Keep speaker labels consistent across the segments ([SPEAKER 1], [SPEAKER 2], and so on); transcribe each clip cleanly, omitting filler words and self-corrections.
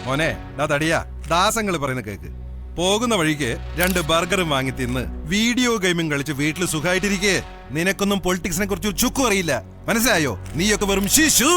[SPEAKER 1] മോനെ തടിയാ ദാസങ്ങൾ പറയുന്ന കേക്ക്. പോകുന്ന വഴിക്ക് 2 ബർഗറും വാങ്ങി തിന്ന് വീഡിയോ ഗെയിമും കളിച്ച് വീട്ടിൽ സുഖമായിട്ടിരിക്കേ. നിനക്കൊന്നും പൊളിറ്റിക്സിനെ കുറിച്ച് ചുക്കും അറിയില്ല, മനസ്സിലായോ? നീയൊക്കെ വെറും ശിശു.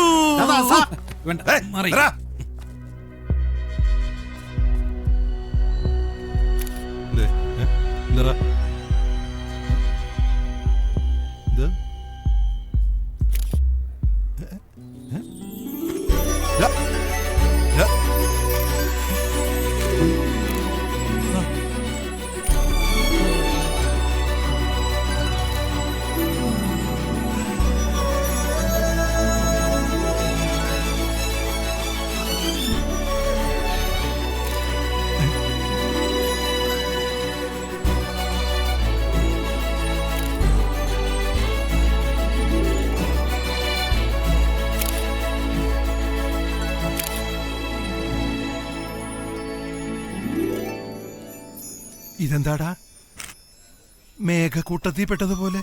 [SPEAKER 1] ഇതെന്താടാ മേഘക്കൂട്ടത്തിൽപ്പെട്ടതുപോലെ?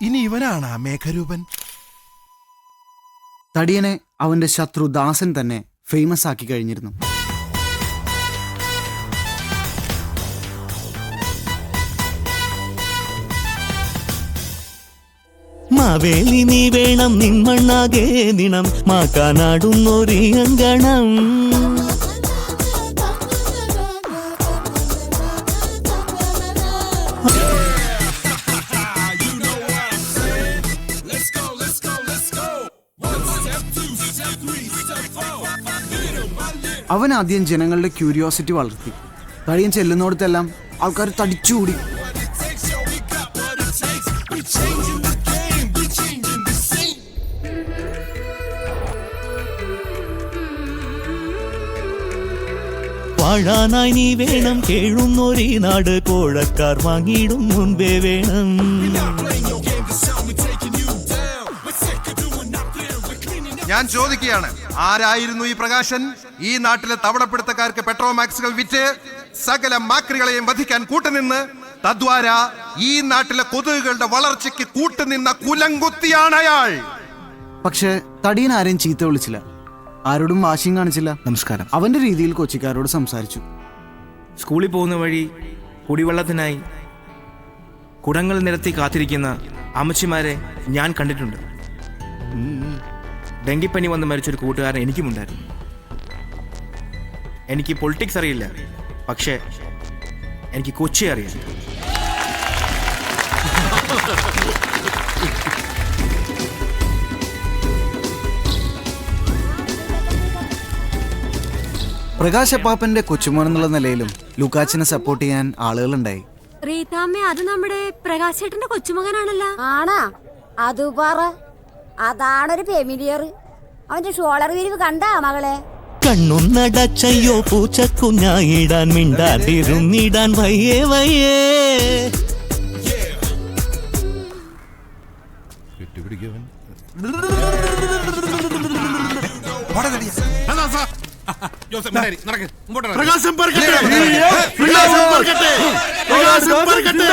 [SPEAKER 1] ഇനി ഇവനാണ് ആ മേഘരൂപൻ?
[SPEAKER 2] തടിയനെ അവന്റെ ശത്രു ദാസൻ തന്നെ ഫേമസ് ആക്കി കഴിഞ്ഞിരുന്നു.
[SPEAKER 3] മാവേലി നീ വേണം നിന്മണ്ണാകെ ദിനം മാക്കാനാടുന്നൊരു അങ്കണം.
[SPEAKER 2] അവൻ ആദ്യം ജനങ്ങളുടെ ക്യൂരിയോസിറ്റി വളർത്തി. തടിയൻ ചെല്ലുന്നിടത്തെല്ലാം ആൾക്കാർ തടിച്ചുകൂടി.
[SPEAKER 3] വാഴാനായി നീ വേണം കേഴുന്നൊരു നാട് കോഴക്കാർ വാങ്ങിയിടും മുൻപേ വേണം.
[SPEAKER 1] ഞാൻ ചോദിക്കുകയാണ്, ആരായിരുന്നു ഈ പ്രകാശൻ? ഈ നാട്ടിലെ തവണപ്പിടുത്തക്കാർക്ക് പെട്രോമാക്സുകൾ വിറ്റ് സകല മാക്രികളെയും വധിക്കാൻ കൂട്ടുനിന്ന് തദ്വാര ഈ നാട്ടിലെ കൊതുകുകളുടെ വളർച്ചയ്ക്ക് കൂട്ടുനിന്ന കുലങ്കുത്തിയാണ് അയാൾ.
[SPEAKER 2] പക്ഷെ തടിയൻ ആരെയും ചീത്ത വിളിച്ചില്ല, ആരോടും വാശിയും കാണിച്ചില്ല. നമസ്കാരം. അവന്റെ രീതിയിൽ കൊച്ചിക്കാരോട് സംസാരിച്ചു.
[SPEAKER 4] സ്കൂളിൽ പോകുന്ന വഴി കുടിവെള്ളത്തിനായി കുടങ്ങൾ നിരത്തി കാത്തിരിക്കുന്ന അമ്മച്ചിമാരെ ഞാൻ കണ്ടിട്ടുണ്ട്. ഡെങ്കിപ്പനി വന്ന് മരിച്ചൊരു കൂട്ടുകാരൻ എനിക്കുമുണ്ടായിരുന്നു. എനിക്ക് പൊളിറ്റിക്സ് അറിയില്ല, പക്ഷേ എനിക്ക് കൊച്ചി അറിയാം.
[SPEAKER 2] പ്രകാശപ്പാപ്പന്റെ കൊച്ചുമോൻ എന്നുള്ള നിലയിലും ലൂക്കാച്ചിനെ സപ്പോർട്ട് ചെയ്യാൻ ആളുകളുണ്ടായി.
[SPEAKER 5] റീതാമ്മ, അത് നമ്മുടെ പ്രകാശേട്ടന്റെ കൊച്ചുമകനാണല്ലോ.
[SPEAKER 6] ആണാ? അത് പറ. അതാണൊരു ഫെമിലിയർ. അവന്റെ ഷോളർ വിരിവ് കണ്ടാ മകളെ?
[SPEAKER 3] കണ്ണുന്നടച്ചയ്യോ പൂച്ചക്കുഞ്ഞായിടാൻ മിണ്ടാതിരുന്നിടാൻ വയ്യേ വയ്യേ.
[SPEAKER 7] പ്രകാശം പറക്കട്ടെ, പ്രകാശം പറക്കട്ടെ, പ്രകാശം പറക്കട്ടെ.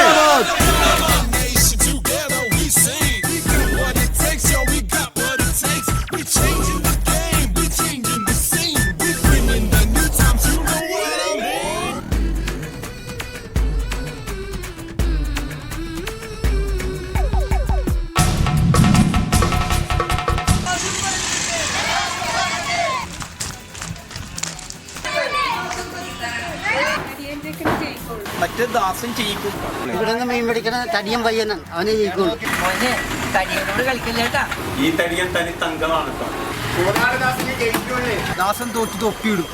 [SPEAKER 8] മറ്റേ ദാസൻ ചെയ്യിക്കും.
[SPEAKER 9] ഇവിടെ നിന്ന് മീൻ പിടിക്കണ തടിയൻ പയ്യനാണ്, അവനെ ജയിക്കുള്ളൂ.
[SPEAKER 8] തടിയനോട് കളിക്കില്ലേട്ടാ.
[SPEAKER 7] ഈ തടിയൻ തനി തങ്കമാണ്.
[SPEAKER 9] ദാസൻ തോറ്റ് തൊപ്പിയിടും.